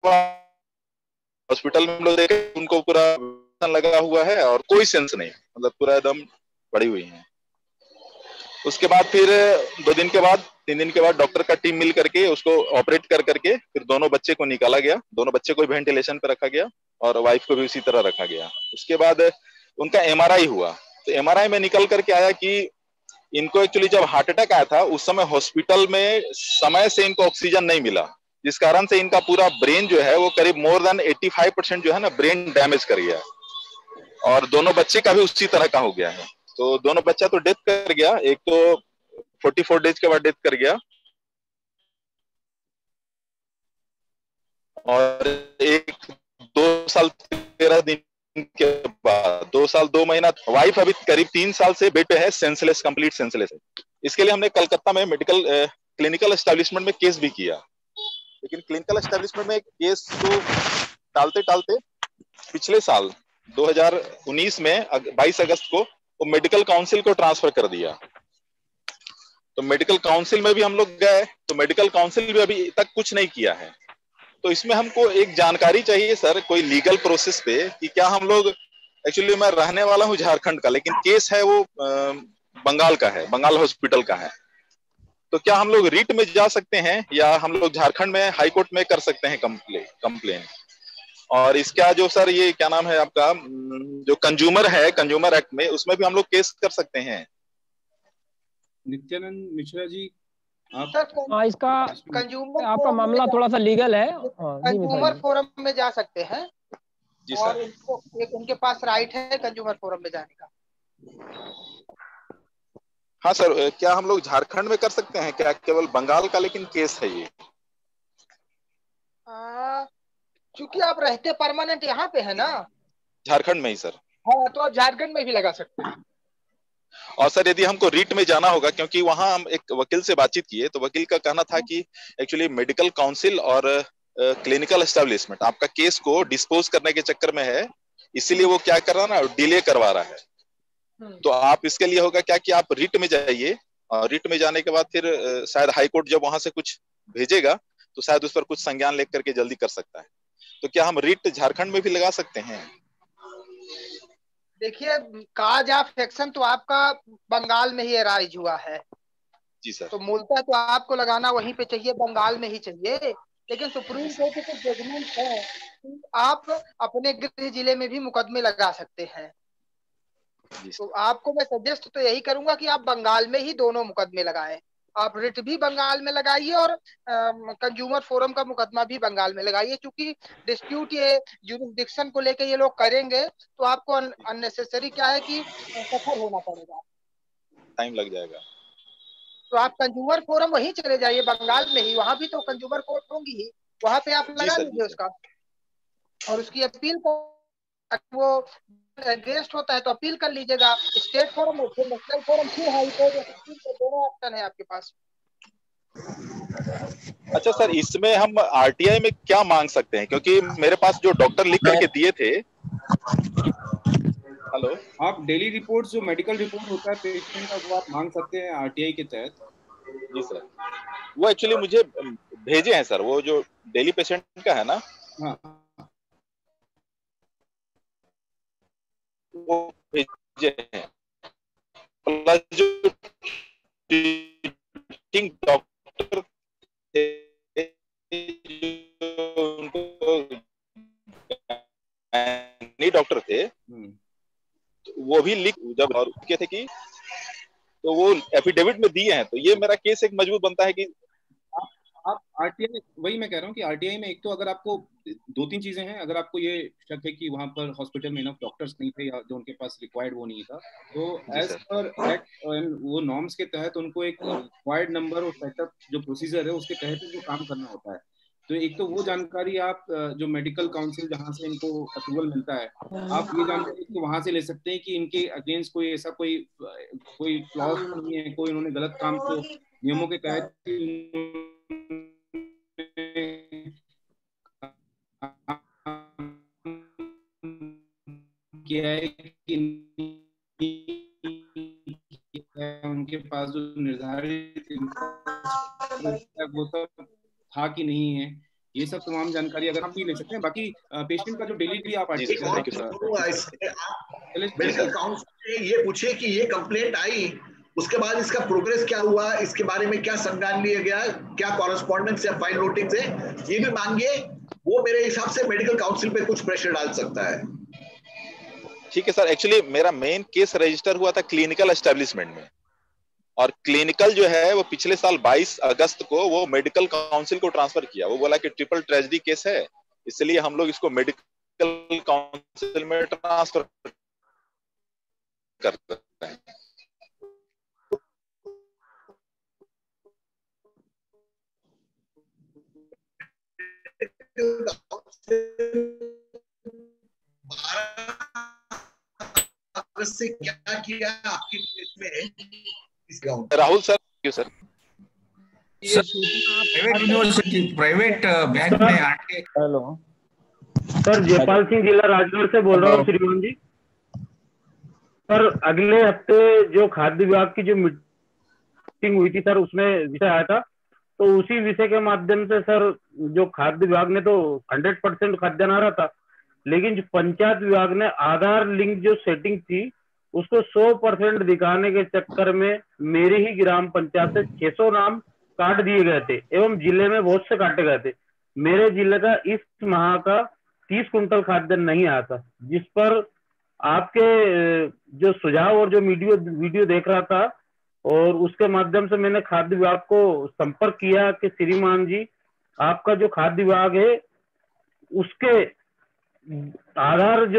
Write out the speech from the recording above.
Hospital में हम लोग देखे उनको पूरा लगा हुआ है और कोई सेंस नहीं, मतलब पूरा एकदम पड़ी हुई है। उसके बाद फिर 2 दिन के बाद 3 दिन के बाद डॉक्टर का टीम मिल करके उसको ऑपरेट कर करके फिर दोनों बच्चे को निकाला गया। दोनों बच्चे को वेंटिलेशन पे रखा गया और वाइफ को भी उसी तरह रखा गया। उसके बाद उनका एमआरआई हुआ, तो एमआरआई में निकल करके आया कि इनको एक्चुअली जब हार्ट अटैक आया था उस समय हॉस्पिटल में समय से इनको ऑक्सीजन नहीं मिला, जिस कारण से इनका पूरा ब्रेन जो है वो करीब मोर देन 85% जो है ना ब्रेन डैमेज कर गया, और दोनों बच्चे का भी उसी तरह का हो गया है। तो दोनों बच्चा तो डेथ कर गया, एक तो 44 डेज के बाद डेथ कर गया और एक 2 साल 13 दिन के बाद 2 साल 2 महीना। वाइफ अभी करीब 3 साल से बेड पे है, सेंसलेस, कंप्लीट सेंसलेस है। इसके लिए हमने कलकत्ता में मेडिकल क्लिनिकल एस्टेब्लिशमेंट में केस भी किया, लेकिन क्लिनिकल एस्टेब्लिशमेंट में केस को टालते टालते पिछले साल 2019 में 22 अगस्त को वो मेडिकल काउंसिल को ट्रांसफर कर दिया। तो मेडिकल काउंसिल में भी हम लोग गए, तो मेडिकल काउंसिल भी अभी तक कुछ नहीं किया है। तो इसमें हमको एक जानकारी चाहिए सर, कोई लीगल प्रोसेस पे कि क्या हम लोग, एक्चुअली मैं रहने वाला हूँ झारखंड का, लेकिन केस है वो बंगाल का है, बंगाल हॉस्पिटल का है। तो क्या हम लोग रिट में जा सकते हैं या हम लोग झारखंड में हाई कोर्ट में कर सकते हैं कंप्लेन? और इसका जो सर ये क्या नाम है आपका, जो कंज्यूमर है, कंज्यूमर एक्ट में उसमें भी हम लोग केस कर सकते हैं? नित्यानंद मिश्रा जी, आप हाँ, इसका कंज्यूमर आपका मामला थोड़ा सा लीगल है। कंज्यूमर फोरम में जा सकते हैं जी और सर। इनको उनके पास राइट है कंज्यूमर फोरम में जाने का। हाँ सर, क्या हम लोग झारखंड में कर सकते हैं क्या, केवल बंगाल का लेकिन केस है ये? क्योंकि आप रहते परमानेंट यहाँ पे है ना, झारखंड में ही सर। हाँ, तो आप झारखंड में भी लगा सकते हैं। और सर यदि हमको रीट में जाना होगा, क्योंकि वहां हम एक वकील से बातचीत किए तो वकील का कहना था कि एक्चुअली मेडिकल काउंसिल और क्लिनिकल एस्टेब्लिशमेंट आपका केस को डिस्पोज करने के चक्कर में है, इसीलिए वो क्या कर रहा है ना, डिले करवा रहा है। तो आप इसके लिए होगा क्या कि आप रिट में जाइए, और रिट में जाने के बाद फिर शायद हाई कोर्ट जब वहां से कुछ भेजेगा तो शायद उस पर कुछ संज्ञान लेकर करके जल्दी कर सकता है। तो क्या हम रिट झारखंड में भी लगा सकते हैं? देखिए, काज ऑफ एक्शन तो आपका बंगाल में ही राइज हुआ है। जी सर। तो मूलतः तो आपको लगाना वहीं पे चाहिए, बंगाल में ही चाहिए। लेकिन सुप्रीम कोर्ट के कुछ जजमेंट है कि आप अपने गृह जिले में भी मुकदमे लगा सकते हैं। तो आपको मैं सजेस्ट तो यही करूंगा कि आप बंगाल में ही दोनों मुकदमे लगाएं। आप रिट भी बंगाल में लगाइए और कंज्यूमर फोरम का मुकदमा भी बंगाल में लगाइए, क्योंकि डिस्प्यूट ये जुरिसडिक्शन को लेके ये लोग करेंगे तो आपको अननेसेसरी क्या है कि सफर होना पड़ेगा, टाइम लग जाएगा। तो आप कंज्यूमर फोरम वहीं चले जाइए बंगाल में ही, वहां भी तो कंज्यूमर कोर्ट होंगी ही, वहां पे आप लगा लीजिए उसका और उसकी अपील वो अगेंस्ट होता है तो अपील कर लीजिएगा। स्टेट फोरम, फिर नेशनल फोरम, फिर हाई कोर्ट या सुप्रीम कोर्ट, दोनों ऑप्शन है आपके पास। अच्छा सर, इसमें हम आरटीआई में क्या मांग सकते हैं, क्योंकि मेरे पास जो डॉक्टर लिख करके दिए थे। हेलो, आप डेली रिपोर्ट जो मेडिकल रिपोर्ट होता है पेशेंट का वो आप मांग सकते हैं आरटीआई के तहत। जी सर, वो एक्चुअली मुझे भेजे हैं सर, वो जो डेली पेशेंट का है ना, हाँ, वो भेजे हैं। प्लस जो टीचिंग डॉक्टर थे उनको नहीं डॉक्टर थे, तो वो भी लिख जब और के थे कि तो वो एफिडेविट में दिए हैं, तो ये मेरा केस एक मजबूत बनता है कि आप आरटीआई, वही मैं कह रहा हूँ कि आरटीआई में एक तो अगर आपको 2-3 चीजें हैं, अगर आपको ये शक है कि वहां पर हॉस्पिटल में इनफ डॉक्टर्स नहीं थे या जो उनके पास रिक्वायर्ड वो नहीं था, तो एज पर एक्ट वो नॉर्म्स के तहत उनको एक रिक्वायर्ड नंबर और सेटअप जो प्रोसीजर है उसके तहत उनको काम करना होता है। तो एक तो वो जानकारी आप जो मेडिकल काउंसिल जहाँ से इनको अप्रूवल मिलता है, आप ये जानकारी तो वहां से ले सकते हैं कि इनके अगेंस्ट कोई ऐसा कोई क्लॉज नहीं है, कोई उन्होंने गलत काम तो नियमों के तहत किया है कि उनके पास जो निर्धारित वो सब था कि नहीं है, ये सब तमाम जानकारी अगर आप भी ले सकते हैं। बाकी पेशेंट का जो डिलीवरी आप मेडिकल काउंसिल से ये पूछे कि ये कंप्लेंट आई, उसके बाद इसका प्रोग्रेस क्या हुआ, इसके बारे में क्या संज्ञान लिया गया, क्या कॉरेस्पॉन्डेंस या फाइल नोटिंग से, ये भी मांगिए। वो मेरे हिसाब से मेडिकल काउंसिल पे कुछ प्रेशर डाल सकता है। ठीक है सर। एक्चुअली मेरा मेन केस रजिस्टर हुआ था क्लिनिकल एस्टेब्लिशमेंट में, और क्लिनिकल जो है वो पिछले साल 22 अगस्त को वो मेडिकल काउंसिल को ट्रांसफर किया। वो बोला कि ट्रिपल ट्रेजेडी केस है, इसलिए हम लोग इसको मेडिकल काउंसिल में ट्रांसफर करते हैं। से क्या किया आपके केस में राहुल सर? क्यों sir? Private university, private bank में आके। हेलो सर, जयपाल सिंह जिला राजगढ़ से बोल रहा हूँ श्रीमान जी। सर अगले हफ्ते जो खाद्य विभाग की जो मीटिंग हुई थी सर, उसमें विषय आया था, तो उसी विषय के माध्यम से सर जो खाद्य विभाग ने तो 100% खाद्यान्न आ रहा था, लेकिन जो पंचायत विभाग ने आधार लिंक जो सेटिंग थी उसको 100% दिखाने के चक्कर में मेरे ही ग्राम पंचायत से 600 नाम काट दिए गए थे, एवं जिले में बहुत से काटे गए थे। मेरे जिले का इस माह का 30 कुंटल खाद्यान्न नहीं आया था, जिस पर आपके जो सुझाव और जो वीडियो देख रहा था, और उसके माध्यम से मैंने खाद्य विभाग को संपर्क किया कि श्रीमान जी आपका जो खाद्य विभाग है उसके आधार जो